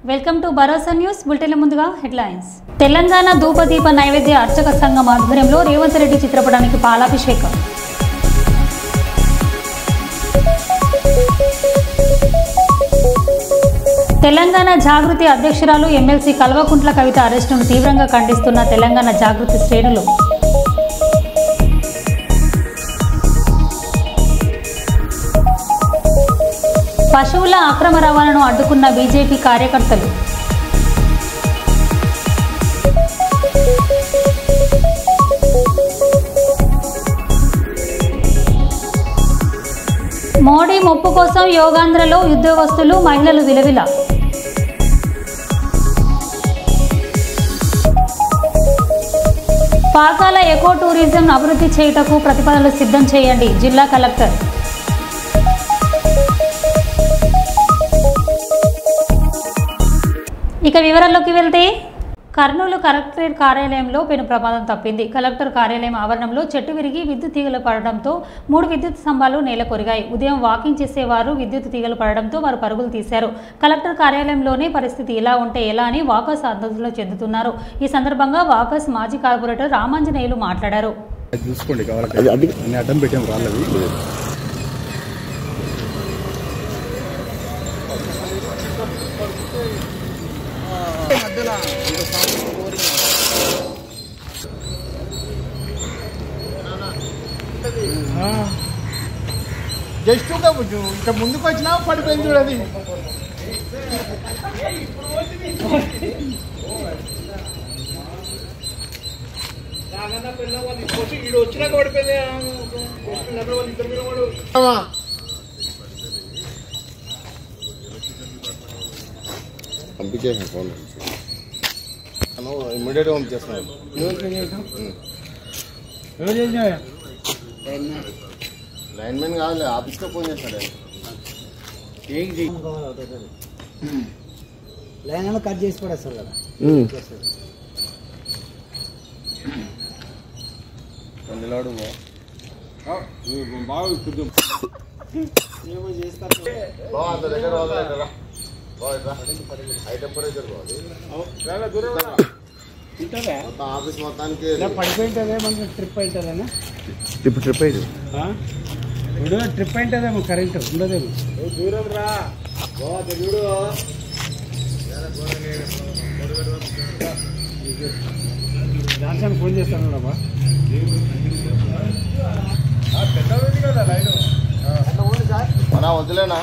Welcome to Bharosa news bulletin. ముందుగా headlines. Telangana ధూపదీప నైవేద్య అర్చక సంఘం ఆధ్వర్యంలో రేవంత్ రెడ్డి చిత్రపటానికి పాలాభిషేకం. తెలంగాణ జాగృతి అధ్యక్షురాలు ఎమ్మెల్సీ కల్వకుంట్ల కవిత అరెస్టును తీవ్రంగా ఖండిస్తున్న తెలంగాణ జాగృతి శ్రేణులు. పశువుల అక్రమ రవాణాను అడ్డుకున్న బీజేపీ కార్యకర్తలు. మోడీ మొప్పు కోసం యోగాంధ్రలో ఉద్యోగస్తులు మహిళలు విలవిల. పాకాల ఎకో టూరిజం అభివృద్ధి చేయుటకు ప్రతిపాదనలు సిద్ధం చేయండి జిల్లా కలెక్టర్. ఇక వివరాల్లోకి వెళ్తే కర్నూలు కలెక్టరేట్ కార్యాలయంలో పెను ప్రమాదం తప్పింది. కలెక్టర్ కార్యాలయం ఆవరణంలో చెట్టు విరిగి విద్యుత్ తీగలు పడడంతో 3 విద్యుత్ స్తంభాలు నేల కొరిగాయి. ఉదయం వాకింగ్ చేసేవారు విద్యుత్ తీగలు పడడంతో వారు పరుగులు తీశారు. కలెక్టర్ కార్యాలయంలోనే పరిస్థితి ఇలా ఉంటే ఎలా అని వాకర్స్ ఆందోళన చెందుతున్నారు. ఈ సందర్భంగా వాకర్స్ మాజీ కార్పొరేటర్ రామాంజనేయులు మాట్లాడారు. జస్ట్ ఇంకా ముందుకు వచ్చినా పడిపోయింది చూడది. వచ్చినాక పడిపోయింది. పంపించేసాను ఫోన్ ఇమ్మీడియట్గా పంపించేస్తున్నాను. లైన్మెన్ కావాలి, ఆఫీస్లో ఫోన్ చేస్తాడు. లైన్ కట్ చేసి పడేస్తారు కదా. నిలబడు బాగా ఆఫీస్ మొత్తానికి పడిపోయింటదేమో ట్రిప్ అవుతుందన్నా. ఇప్పుడు ట్రిప్ అయింది ఇప్పుడు ట్రిప్ అయింటదేమో కరెంట్ ఉండదేమో. దూరం రా చూడు. దాని ఫోన్ చేస్తాను బాబా. మన వద్దులేనా,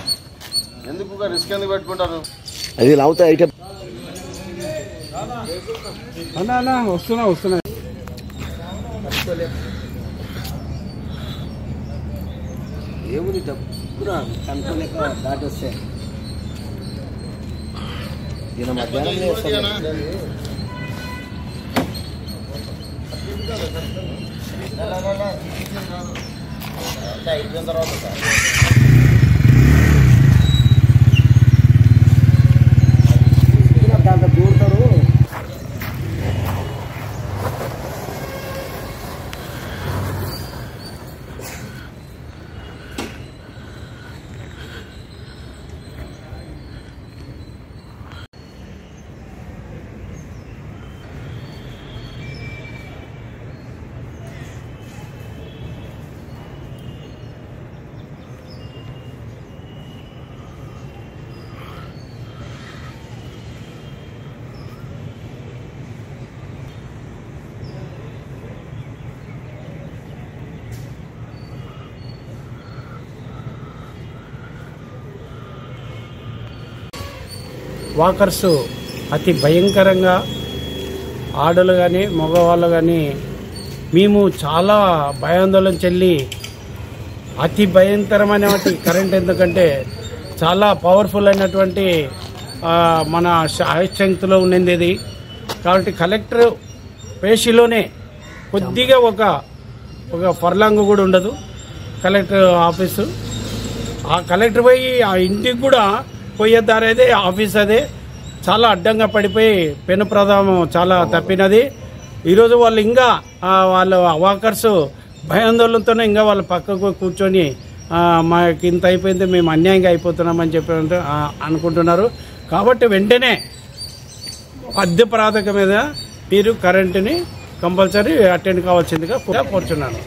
ఎందుకు రిస్క్ ఎందుకు పెట్టుకుంటారు? అది లావుతా ఐటమ్ అన్నా వస్తున్నా ఏముంది డబ్బురా కనుకోలేక దాటి వస్తే ఈయన మధ్యాహ్నం అయిపోయిన తర్వాత దాంట్లో దూరుతారు. వాకర్స్ అతి భయంకరంగా ఆడలు కానీ మగవాళ్ళు కానీ మేము చాలా భయాందోళన చెల్లి అతి భయంకరమైన కరెంట్, ఎందుకంటే చాలా పవర్ఫుల్ అయినటువంటి మన శక్తిలో ఉన్నది ఇది. కాబట్టి కలెక్టర్ పేషీలోనే కొద్దిగా ఒక ఫర్లాంగ్ కూడా ఉండదు కలెక్టర్ ఆఫీసు. ఆ కలెక్టర్ పోయి ఆ ఇంటికి కూడా పోయే దారి అదే, ఆఫీస్ అదే. చాలా అడ్డంగా పడిపోయి పెను ప్రమాదం చాలా తప్పినది. ఈరోజు వాళ్ళు ఇంకా వాళ్ళ వాకర్స్ భయాందోళనతోనే ఇంకా వాళ్ళ పక్కకు కూర్చొని మాకు ఇంత అయిపోయింది, మేము అన్యాయంగా అయిపోతున్నామని చెప్పి అనుకుంటున్నారు. కాబట్టి వెంటనే మధ్య ప్రాథమిక మీద మీరు కరెంటుని కంపల్సరీ అటెండ్ కావాల్సిందిగా కోరుచున్నాను.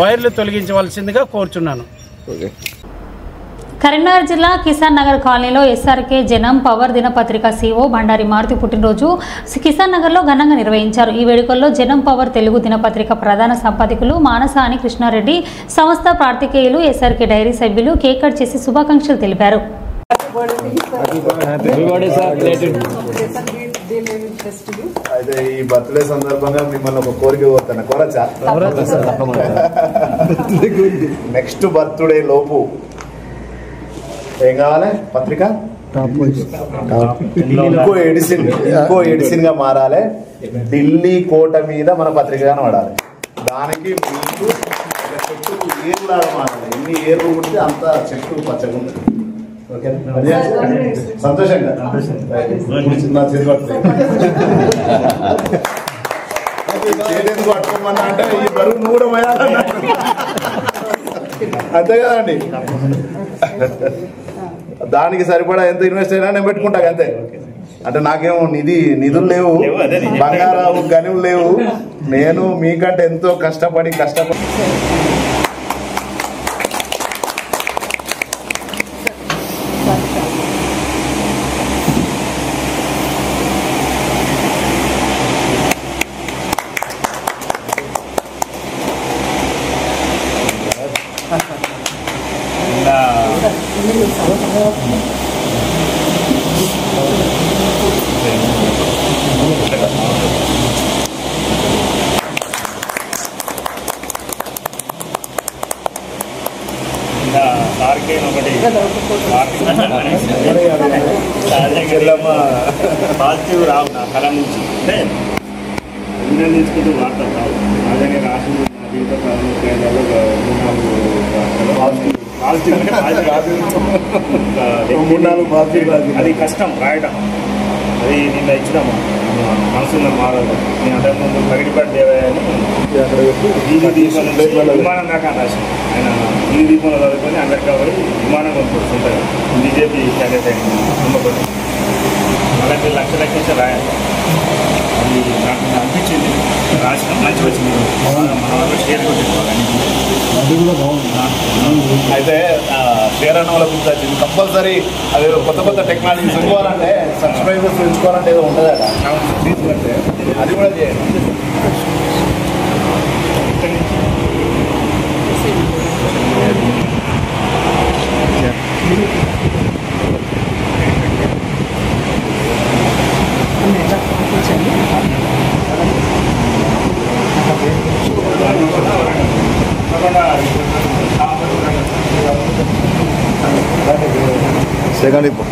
వైర్లు తొలగించవలసిందిగా కోరుచున్నాను. కరీంనగర్ జిల్లా కిసాన్ నగర్ కాలనీలో ఎస్ఆర్కే జనం పవర్ దినపత్రిక సిఓ బండారి మారుతి పుట్టినరోజు కిసాన్ నగర్లో ఘనంగా నిర్వహించారు. ఈ వేడుకల్లో జనం పవర్ తెలుగు దినపత్రిక ప్రధాన సంపాదకులు మానసాని కృష్ణారెడ్డి, సంస్థ ప్రార్థికేయులు, ఎస్ఆర్కే డైరీ సభ్యులు కేక్ కట్ చేసి శుభాకాంక్షలు తెలిపారు. అయితే ఈ బర్త్డే సందర్భంగా మిమ్మల్ని ఒక కోరిక కోరుతాను, కోరచ్చా? నెక్స్ట్ బర్త్డే లోపు ఏం కావాలి? పత్రిక ఇంకో ఎడిసిన్ గా మారాలి. ఢిల్లీ కోట మీద మన పత్రిక కనబడాలి. దానికి మీకు చెట్టు ఏరులాగా మారాలి. ఎన్ని ఏర్లు ఉంటే అంత చెట్టు పచ్చగా ఉంటుంది. సంతోషంగా నా చేతి పట్టుకోమన్నా అంటే ఈ బరువు నువ్వు కూడా మయాలన్నా అంతే కదండి. దానికి సరిపడా ఎంత ఇన్వెస్ట్ అయినా నేను పెట్టుకుంటా అంతే. అంటే నాకేమో నిధులు లేవు, బంగారాలు గనులు లేవు. నేను మీకంటే ఎంతో కష్టపడి పాజిటివ్ రావు నా కళ నుంచి అంటే తీసుకుంటూ వార్తలు రావు. అలాగే రాసిన జీవిత అది కష్టం రాయడం. అది నిన్న ఇచ్చినాము మనసున్న మారదు. నేను అంతకు ముందు పగిడిపడి దేవయ్యని విమానం దాకా రాసి ఆయన ఈ దీపంలో చదువుకొని అంబేద్కర్ పోయి విమానం కొనుక్కుంటుంటారు. బీజేపీ క్యాండిడేట్ అయింది నమ్మకం. అలాంటి లక్ష రాయాలి. అది నాకు అనిపించింది, రాసిన మంచి వచ్చింది. మన షేర్ కొట్టింది. అది కూడా బాగుంది. అయితే షేర్ అన్న వాళ్ళ గురించి వచ్చింది. కంపల్సరీ అది కొత్త టెక్నాలజీ పెంచుకోవాలంటే, సబ్స్క్రైబర్స్ పెంచుకోవాలంటే ఏదో ఉంటుందట. అది కూడా చేయండి. సెకండ్ ఇప్పుడు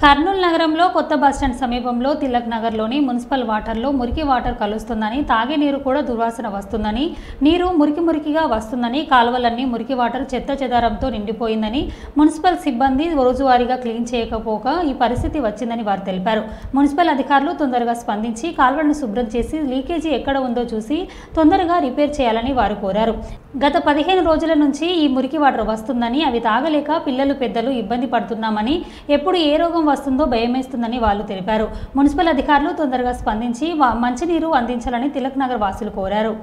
కర్నూలు నగరంలో కొత్త బస్టాండ్ సమీపంలో తిలక్ నగర్లోని మున్సిపల్ వాటర్లో మురికి వాటర్ కలుస్తుందని, తాగే నీరు కూడా దుర్వాసన వస్తుందని, నీరు మురికిగా వస్తుందని, కాలువలన్నీ మురికి వాటర్ చెత్త చెదారంతో నిండిపోయిందని, మున్సిపల్ సిబ్బంది రోజువారీగా క్లీన్ చేయకపోక ఈ పరిస్థితి వచ్చిందని వారు తెలిపారు. మున్సిపల్ అధికారులు తొందరగా స్పందించి కాలువలను శుభ్రం చేసి లీకేజీ ఎక్కడ ఉందో చూసి తొందరగా రిపేర్ చేయాలని వారు కోరారు. గత 15 రోజుల నుంచి ఈ మురికి వాటర్ వస్తుందని, అవి తాగలేక పిల్లలు పెద్దలు ఇబ్బంది పడుతున్నామని, ఎప్పుడు ఏ రోగం వస్తుందో భయమేస్తుందని వాళ్ళు తెలిపారు. మున్సిపల్ అధికారులు తొందరగా స్పందించి మంచినీరు అందించాలని తిలక్ నగర్ వాసులు కోరారు.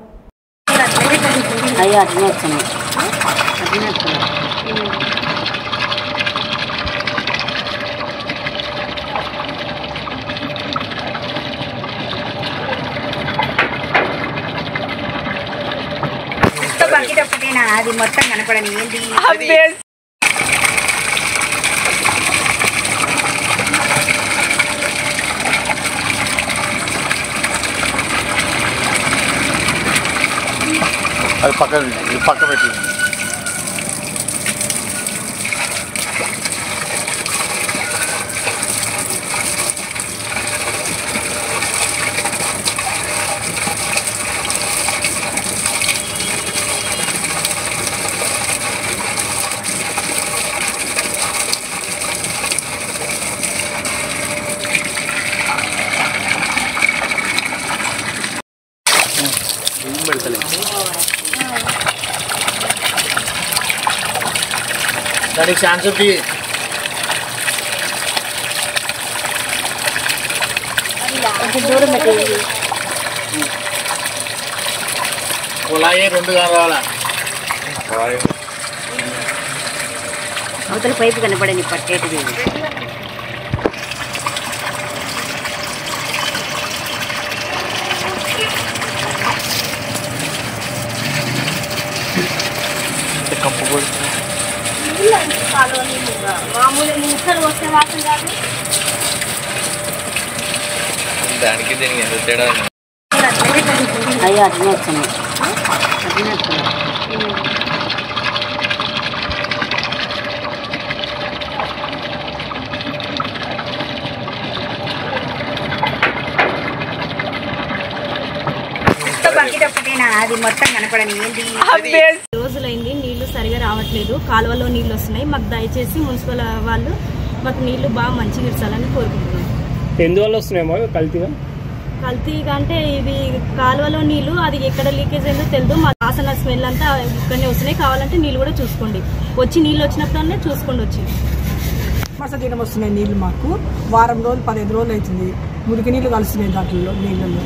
అది మొత్తం కనపడని ఏంటి అది పక్క పెట్టి దానికి ఛాన్స్ ఉంది. కుళాయి 2 కావాలా? అవతల పైపు కనపడని పట్టేటిది. మామూలు నిమిషాలు వస్తే వాసన కాదు. దానికి దీనికి ఎంత తేడా? అయ్యో అట్లనే వచ్చినాయి, అట్లనే వచ్చినాయి. బకెట్ ఒక్కటేనా? అది మొత్తం కనపడని ఏంటి? రోజులైంది, నీళ్లు సరిగా రావట్లేదు, కాలువలో నీళ్లు వస్తున్నాయి. మాకు దయచేసి మున్సిపల్ వాళ్ళు మాకు నీళ్లు బాగా మంచిగా ఇచ్చాలని కోరుకుంటున్నాం. ఎందువల్ల వస్తున్నాయేమో కల్తీగా అంటే ఇది కాలువలో నీళ్లు, అది ఎక్కడ లీకేజ్ అయిందో తెలియదు. మా వాసన స్మెల్ అంతా ఇక్కడనే వస్తున్నాయి. కావాలంటే నీళ్ళు కూడా చూసుకోండి, వచ్చి నీళ్ళు వచ్చినప్పుడనే చూసుకోండి. వచ్చి దినం వస్తున్నాయి నీళ్ళు. మాకు వారం రోజులు 15 రోజులు అవుతుంది. మురికి నీళ్ళు కలుస్తున్నాయి దాంట్లో నీళ్ళల్లో.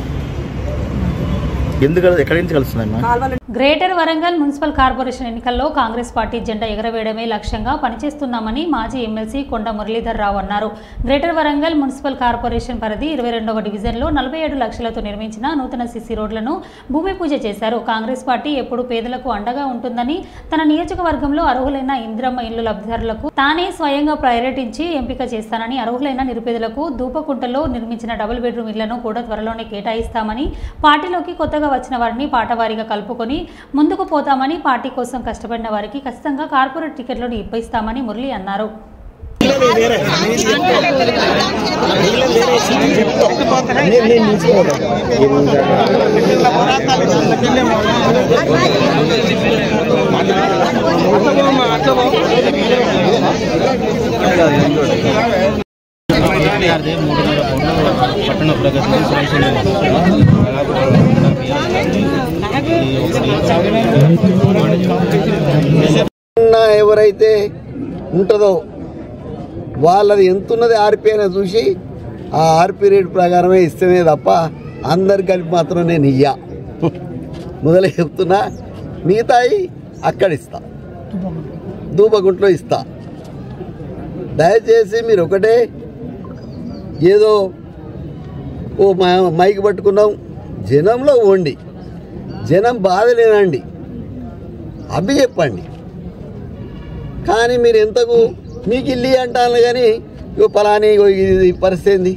ఎందుకు ఎక్కడి నుంచి కలుస్తున్నాయి? గ్రేటర్ వరంగల్ మున్సిపల్ కార్పొరేషన్ ఎన్నికల్లో కాంగ్రెస్ పార్టీ జెండా ఎగరవేయడమే లక్ష్యంగా పనిచేస్తున్నామని మాజీ ఎమ్మెల్సీ కొండ మురళీధర్ రావు అన్నారు. గ్రేటర్ వరంగల్ మున్సిపల్ కార్పొరేషన్ పరిధి 22వ డివిజన్లో 47 లక్షలతో నిర్మించిన నూతన సిసి రోడ్లను భూమి పూజ చేశారు. కాంగ్రెస్ పార్టీ ఎప్పుడు పేదలకు అండగా ఉంటుందని, తన నియోజకవర్గంలో అర్హులైన ఇంద్రమ్మ ఇల్లు లబ్ధిదారులకు తానే స్వయంగా పర్యటించి ఎంపిక చేస్తానని, అర్హులైన నిరుపేదలకు దూపకుంటలో నిర్మించిన డబుల్ బెడ్రూమ్ ఇళ్లను కూడా త్వరలోనే కేటాయిస్తామని, పార్టీలోకి కొత్తగా వచ్చిన వారిని పాటవారీగా కలుపుకొని ముందుకు పోతామని, పార్టీ కోసం కష్టపడిన వారికి ఖచ్చితంగా కార్పొరేట్ టికెట్లను ఇప్పిస్తామని మురళి అన్నారు. పట్టణ ప్రగతి ఎవరైతే ఉంటుందో వాళ్ళది ఎంతున్నది ఆర్పీ అనేది చూసి ఆ ఆర్పీ రేట్ ప్రకారమే ఇస్తేనే తప్ప అందరు కలిపి మాత్రం నేను ఇయ్యా. మొదలే చెప్తున్నా, మిగతాయి అక్కడ ఇస్తా, దూపగుంట్లో ఇస్తా. దయచేసి మీరు ఒకటే ఏదో ఓ మైక్ పట్టుకున్నాం, జనంలో ఉండి జనం బాధలేనండి అవి చెప్పండి. కానీ మీరు ఎంతకు మీకు ఇల్లు అంటాను కానీ ఇగో పలాని ఇది పరిస్థితి ఏంది,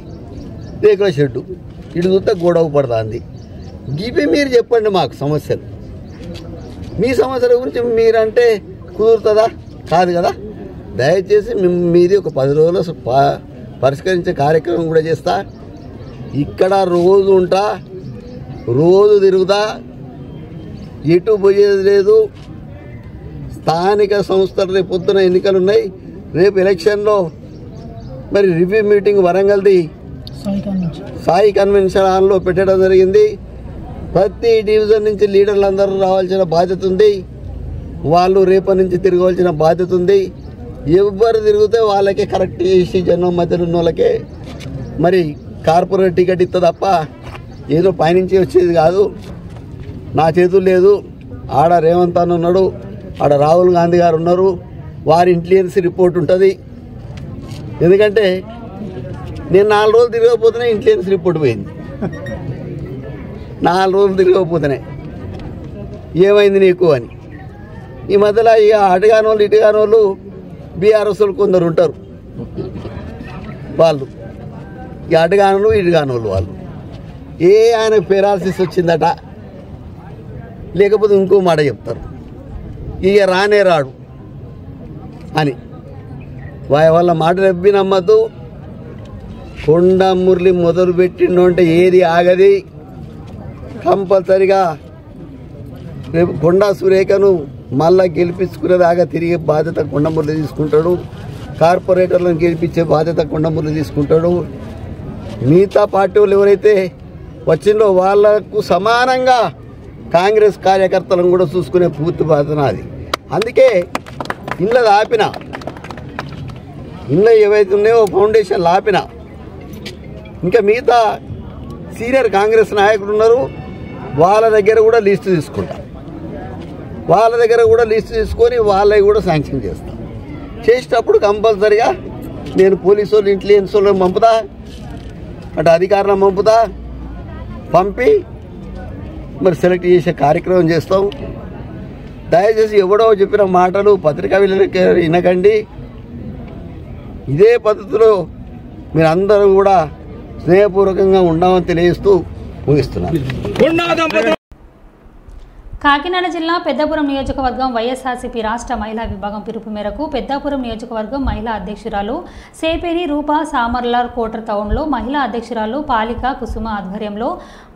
రేకుల షెడ్డు ఇటు చూస్తే గొడవ పడుతుంది. ఇవి మీరు చెప్పండి మాకు సమస్యలు. మీ సమస్యల గురించి మీరంటే కుదురుతుందా? కాదు కదా. దయచేసి మీది ఒక 10 రోజులు పరిష్కరించే కార్యక్రమం కూడా చేస్తా. ఇక్కడ రోజు ఉంటా, రోజు తిరుగుతా, ఎటు పోయేది లేదు. స్థానిక సంస్థలు రేపు పొద్దున ఎన్నికలు ఉన్నాయి. రేపు ఎలక్షన్లో మరి రివ్యూ మీటింగ్ వరంగల్ది సాయి కన్వెన్షన్ హాల్లో పెట్టడం జరిగింది. ప్రతి డివిజన్ నుంచి లీడర్లు అందరూ రావాల్సిన బాధ్యత ఉంది. వాళ్ళు రేపటి నుంచి తిరగవలసిన బాధ్యత ఉంది. ఎవరు తిరిగితే వాళ్ళకే కరెక్ట్ చేసి జనం మధ్యలో ఉన్న వాళ్ళకే మరి కార్పొరేట్ టికెట్ ఇస్తా తప్ప ఏదో పైనుంచి వచ్చేది కాదు. నా చేతులు లేదు. ఆడ రేవంత్ అన్న ఉన్నాడు, ఆడ రాహుల్ గాంధీ గారు ఉన్నారు. వారి ఇంటెలిజెన్స్ రిపోర్ట్ ఉంటుంది. ఎందుకంటే నేను 4 రోజులు తిరగకపోతేనే ఇంటెలిజెన్స్ రిపోర్ట్ పోయింది. 4 రోజులు తిరగకపోతేనే ఏమైంది నీకు అని. ఈ మధ్యలో ఇక అటుగాని వాళ్ళు ఇటుగాని వాళ్ళు బీఆర్ఎస్ వాళ్ళు కొందరు ఉంటారు. వాళ్ళు ఇక అటుగాను ఇటుగాని వాళ్ళు ఆయనకు పెరాలసిస్ వచ్చిందట, లేకపోతే ఇంకో మాట చెప్తారు, ఇక రానే రాడు అని. వాళ్ళ మాట నవ్వి నమ్మద్దు. కొండ మురళి మొదలు పెట్టిండు అంటే ఏది ఆగది. కంపల్సరిగా రేపు కొండా సురేఖను మళ్ళా గెలిపించుకునేదాకా తిరిగే బాధ్యత కొండ మురళి తీసుకుంటాడు. కార్పొరేటర్లను గెలిపించే బాధ్యత కొండ మురళి తీసుకుంటాడు. మిగతా పార్టీ వాళ్ళు ఎవరైతే వచ్చిందో వాళ్లకు సమానంగా కాంగ్రెస్ కార్యకర్తలను కూడా చూసుకునే పూర్తి బాధ్యత నాది. అందుకే ఇళ్ళది ఆపిన ఇందులో ఏవైతే ఉన్నాయో ఫౌండేషన్ లాపిన ఇంకా మిగతా సీనియర్ కాంగ్రెస్ నాయకులు ఉన్నారు, వాళ్ళ దగ్గర కూడా లిస్టు తీసుకుంటా, వాళ్ళ దగ్గర కూడా లిస్టు తీసుకొని వాళ్ళవి కూడా శాంక్షన్ చేస్తా. చేసేటప్పుడు కంపల్సరిగా నేను పోలీసు వాళ్ళు ఇంటెలిజెన్స్ వాళ్ళని పంపుతా, అటు అధికారులను పంపుతా, పంపి మరి సెలెక్ట్ చేసే కార్యక్రమం చేస్తాం. దయచేసి ఎవడో చెప్పిన మాటలు పత్రికా విలేకరులకు వినకండి. ఇదే పద్ధతిలో మీరందరూ కూడా స్నేహపూర్వకంగా ఉండమని తెలియజేస్తూ ముగిస్తున్నాను. కాకినాడ జిల్లా పెద్దాపురం నియోజకవర్గం వైఎస్ఆర్సీపీ రాష్ట్ర మహిళా విభాగం పిలుపు మేరకు పెద్దాపురం నియోజకవర్గం మహిళా అధ్యక్షురాలు సేపేరి రూపా సామర్లార్ కోటర్ టౌన్లో మహిళా అధ్యక్షురాలు పాలిక కుసుమ ఆధ్వర్యంలో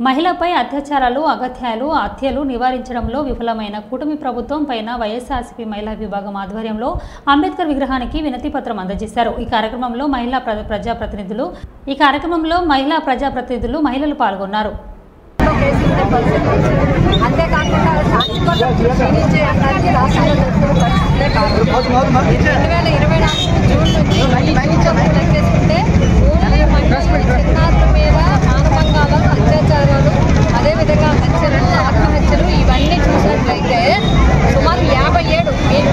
మహిళపై అత్యాచారాలు, అగత్యాలు, హత్యలు నివారించడంలో విఫలమైన కూటమి ప్రభుత్వం పైన వైఎస్ఆర్సీపీ మహిళా విభాగం ఆధ్వర్యంలో అంబేద్కర్ విగ్రహానికి వినతి పత్రం అందజేశారు. ఈ కార్యక్రమంలో మహిళా ప్రజాప్రతినిధులు మహిళలు పాల్గొన్నారు. అంతేకాకుండా క్షీణించే అన్నానికి రాష్ట్రంలో పరిస్థితులే కాదు. 2024 జూన్ నుంచి లెక్కేసుకుంటే ఓన్లీ చిన్నారుల మీద మానభంగాలు, అత్యాచారాలు, అదేవిధంగా హత్యలు, ఆత్మహత్యలు ఇవన్నీ చూసినట్లయితే సుమారు 57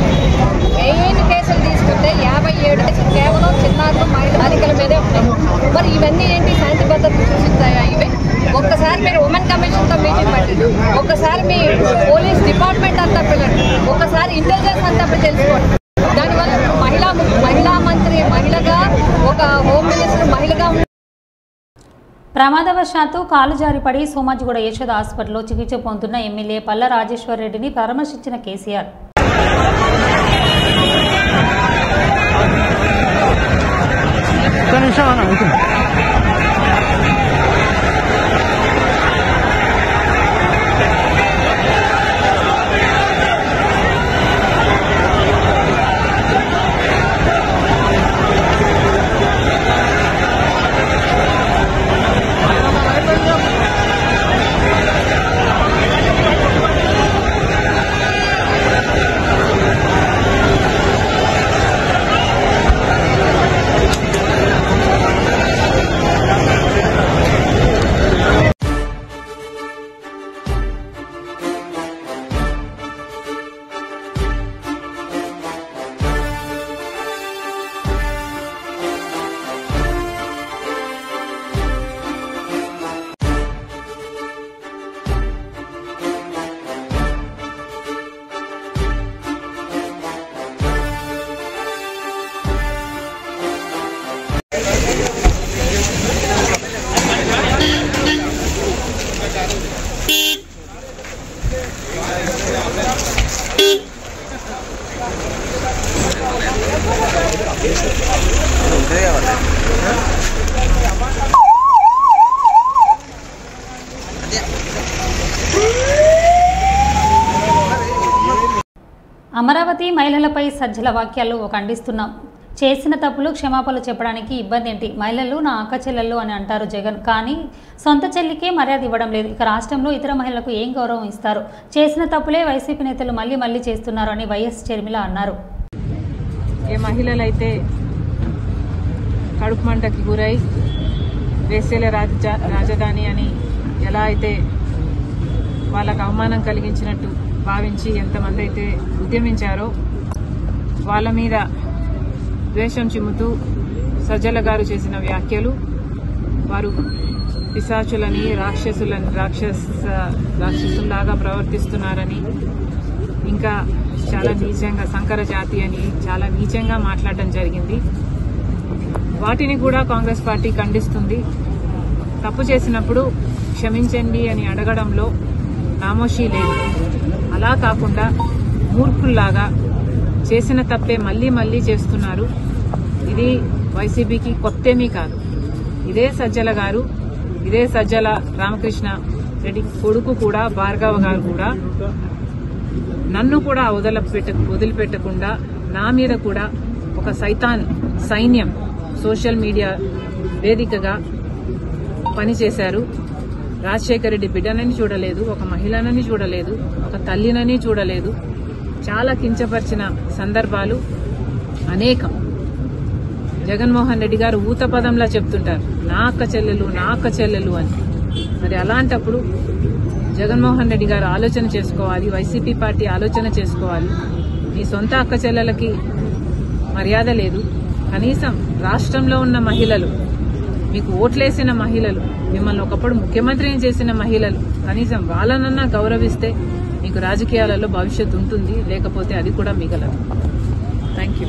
మెయిన్ కేసులు తీసుకుంటే 57 కేవలం చిన్నారులు, మహిళ బాలికల మీదే ఉన్నాయి. మరి ఇవన్నీ ఏంటి శాంతి భద్రతలు చూసిస్తాయా? ఇవే ఒక్కసారి మీరు ఉమెన్ కమిషన్తో మీటింగ్ పెట్టండి, ఒక్కసారి మీ పోలీస్ డిపార్ట్మెంట్ అంతా పిల్లలు, ఒక్కసారి ఇంటెలిజెన్స్ అంతా తెలుసుకోండి. దానివల్ల మహిళా మంత్రి మహిళగా, ఒక హోమ్ మినిస్టర్ మహిళగా. ప్రమాదవశాత్తు కాలు జారిపడి సోమాజిగూడ యశోద హాస్పిటల్లో చికిత్స పొందుతున్న ఎమ్మెల్యే పల్ల రాజేశ్వర్ రెడ్డిని పరామర్శించిన కేసీఆర్. అమరావతి మహిళలపై సజ్జల వాక్యాలు ఖండిస్తున్నాం. చేసిన తప్పులు క్షమాపణలు చెప్పడానికి ఇబ్బంది ఏంటి? మహిళలు నా అక్క చెల్లెళ్ళు అని అంటారు జగన్, కానీ సొంత చెల్లికే మర్యాద ఇవ్వడం లేదు. ఇక రాష్ట్రంలో ఇతర మహిళలకు ఏం గౌరవం ఇస్తారు? చేసిన తప్పులే వైసీపీ నేతలు మళ్ళీ చేస్తున్నారు అని వైఎస్ షర్మిల అన్నారు. ఏ మహిళలైతే కడుపు మంటకి గురై వేసేల రాజధాని అని ఎలా అయితే వాళ్ళకు అవమానం కలిగించినట్టు భావించి ఎంతమంది అయితే ఉద్యమించారో వాళ్ళ మీద ద్వేషం చిమ్ముతూ సజ్జల గారు చేసిన వ్యాఖ్యలు, వారు పిశాచులని, రాక్షసుల్లాగా ప్రవర్తిస్తున్నారని, ఇంకా చాలా నీచంగా సంకర జాతి అని చాలా నీచంగా మాట్లాడడం జరిగింది. వాటిని కూడా కాంగ్రెస్ పార్టీ ఖండిస్తుంది. తప్పు చేసినప్పుడు క్షమించండి అని అడగడంలో నామోషీ లేదు. అలా కాకుండా మూర్ఖుల్లాగా చేసిన తప్పే మళ్లీ చేస్తున్నారు. ఇది వైసీపీకి కొత్తేమీ కాదు. ఇదే సజ్జల గారు, ఇదే సజ్జల రామకృష్ణ రెడ్డి కొడుకు కూడా, భార్గవ గారు కూడా నన్ను కూడా వదిలిపెట్టకుండా నా మీద కూడా ఒక సైతాన్ సైన్యం సోషల్ మీడియా వేదికగా పనిచేశారు. రాజశేఖర రెడ్డి బిడ్డనని చూడలేదు, ఒక మహిళనని చూడలేదు, ఒక తల్లినని చూడలేదు. చాలా కించపరిచిన సందర్భాలు అనేకం. జగన్మోహన్ రెడ్డి గారు ఊత పదంలా చెప్తుంటారు, నా అక్క చెల్లెలు అని. మరి అలాంటప్పుడు జగన్మోహన్ రెడ్డి గారు ఆలోచన చేసుకోవాలి, వైసీపీ పార్టీ ఆలోచన చేసుకోవాలి. మీ సొంత అక్క చెల్లెలకి మర్యాద లేదు. కనీసం రాష్ట్రంలో ఉన్న మహిళలు, మీకు ఓట్లేసిన మహిళలు, మిమ్మల్ని ఒకప్పుడు ముఖ్యమంత్రిని చేసిన మహిళలు, కనీసం వాళ్ళనన్నా గౌరవిస్తే మీకు రాజకీయాలలో భవిష్యత్తు ఉంటుంది, లేకపోతే అది కూడా మిగలదు. Thank you.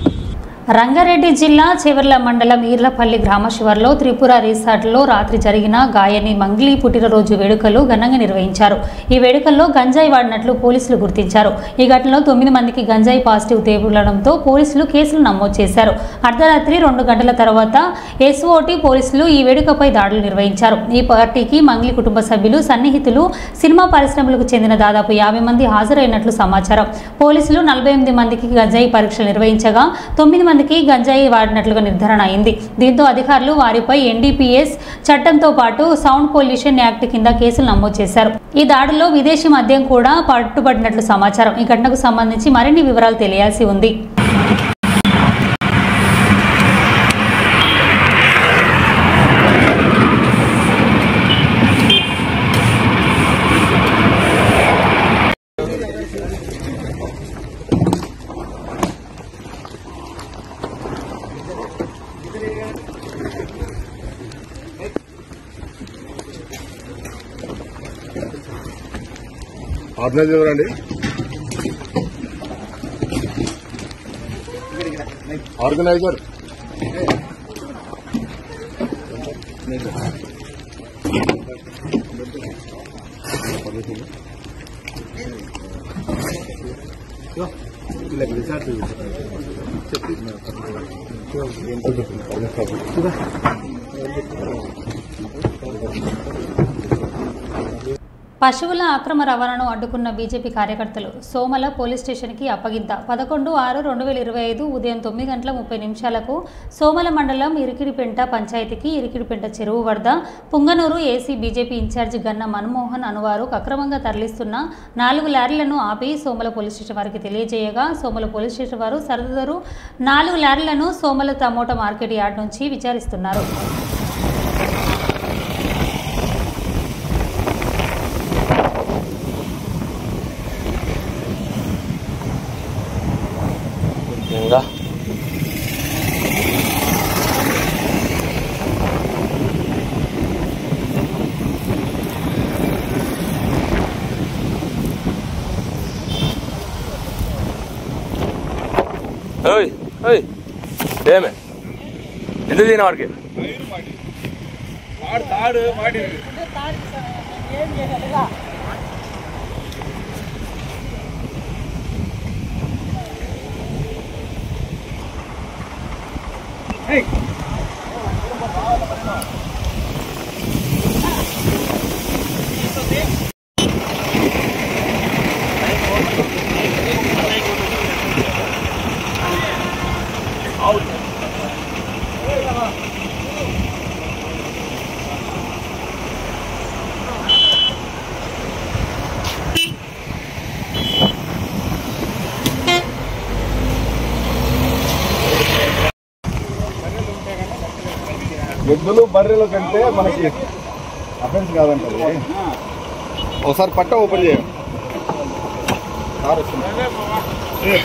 రంగారెడ్డి జిల్లా చివర్ల మండలం ఈర్లపల్లి గ్రామ శివార్లో త్రిపుర రిసార్ట్లో రాత్రి జరిగిన గాయని మంగ్లీ పుట్టినరోజు వేడుకలు ఘనంగా నిర్వహించారు. ఈ వేడుకల్లో గంజాయి వాడినట్లు పోలీసులు గుర్తించారు. ఈ ఘటనలో 9 మందికి గంజాయి పాజిటివ్ తేలడంతో పోలీసులు కేసులు నమోదు చేశారు. అర్ధరాత్రి 2 గంటల తర్వాత ఎస్ఓటీ పోలీసులు ఈ వేడుకపై దాడులు నిర్వహించారు. ఈ పార్టీకి మంగ్లీ కుటుంబ సభ్యులు, సన్నిహితులు, సినిమా పరిశ్రమలకు చెందిన దాదాపు 50 మంది హాజరైనట్లు సమాచారం. పోలీసులు 48 మందికి గంజాయి పరీక్షలు నిర్వహించగా 9 మందికి గంజాయి వాడినట్లుగా నిర్ధారణ అయింది. దీంతో అధికారులు వారిపై ఎన్డీపీఎస్ చట్టంతో పాటు సౌండ్ పొల్యూషన్ యాక్ట్ కింద కేసులు నమోదు చేశారు. ఈ దాడుల్లో విదేశీ మద్యం కూడా పట్టుబడినట్లు సమాచారం. ఈ ఘటనకు సంబంధించి మరిన్ని వివరాలు తెలియాల్సి ఉంది. ఆర్గనైజ్ ఎవరండి? ఆర్గనైజర్ పశువుల అక్రమ రవాణాను అడ్డుకున్న బీజేపీ కార్యకర్తలు సోమల పోలీస్ స్టేషన్కి అప్పగింత. 11/6/2025 ఉదయం 9:30 సోమల మండలం ఇరికిడిపెంట పంచాయతీకి ఇరికిడిపెంట చెరువు వద్ద పుంగనూరు ఏసీ బీజేపీ ఇన్ఛార్జి గన్న మన్మోహన్ అనువారు అక్రమంగా తరలిస్తున్న 4 లారీలను ఆపి సోమల పోలీస్ స్టేషన్ వారికి తెలియజేయగా సోమల పోలీస్ స్టేషన్ వారు సరదారు 4 లారీలను సోమల టమోటా మార్కెట్ యార్డ్ నుంచి విచారిస్తున్నారు. ఏమే ఎందుకు తిన వాడికి ఎద్దులు బర్రెల కంటే మనకి అఫెన్స్ కాదంటారు. ఒకసారి పట్ట ఓపెన్ చేయండి.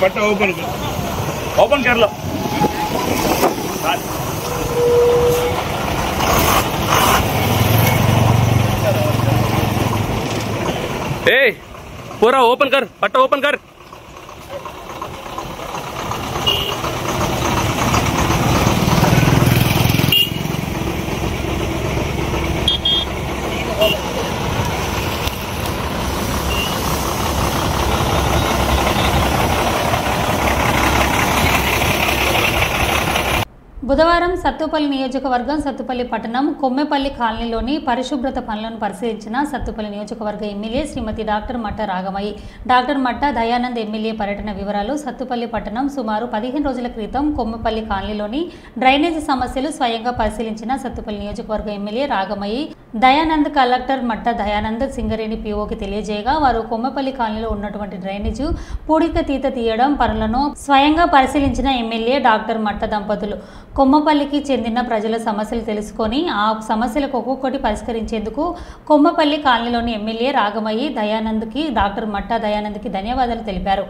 పట్ట ఓపెన్ చేయలో पूरा ओपन कर, पट्टा ओपन कर। బుధవారం సత్తుపల్లి నియోజకవర్గం సత్తుపల్లి పట్టణం కొమ్మెపల్లి కాలనీలోని పరిశుభ్రత పనులను పరిశీలించిన సత్తుపల్లి నియోజకవర్గ ఎమ్మెల్యే శ్రీమతి డాక్టర్ మట్ట రాగమయ్యి. డాక్టర్ మట్ట దయానంద్ ఎమ్మెల్యే పర్యటన వివరాలు. సత్తుపల్లి పట్టణం సుమారు 15 రోజుల క్రితం కొమ్మెపల్లి కాలనీలోని డ్రైనేజీ సమస్యలు స్వయంగా పరిశీలించిన సత్తుపల్లి నియోజకవర్గ ఎమ్మెల్యే రాగమయ్యి దయానంద్ కలెక్టర్ మట్ట దయానంద్ సింగరేణి పీఓకి తెలియజేయగా వారు కొమ్మపల్లి కాలనీలో ఉన్నటువంటి డ్రైనేజు పూడిక తీయడం పనులను స్వయంగా పరిశీలించిన ఎమ్మెల్యే డాక్టర్ మట్ట దంపతులు కొమ్మపల్లికి చెందిన ప్రజల సమస్యలు తెలుసుకొని ఆ సమస్యలకు ఒక్కొక్కటి పరిష్కరించేందుకు కొమ్మపల్లి కాలనీలోని ఎమ్మెల్యే రాగమయ్యి దయానంద్కి డాక్టర్ మట్ట దయానంద్కి ధన్యవాదాలు తెలిపారు.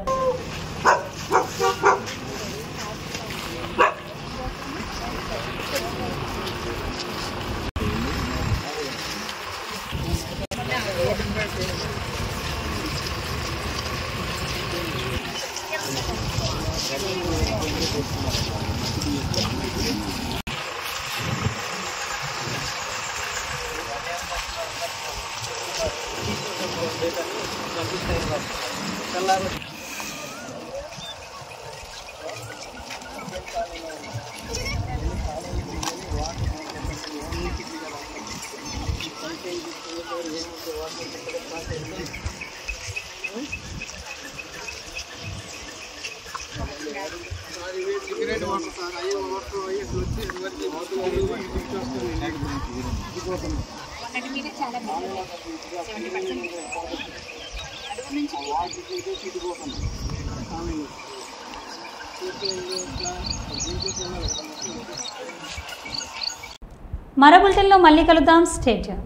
మరో బులెటిన్లో మళ్ళీ కలుద్దాం. Stay tune.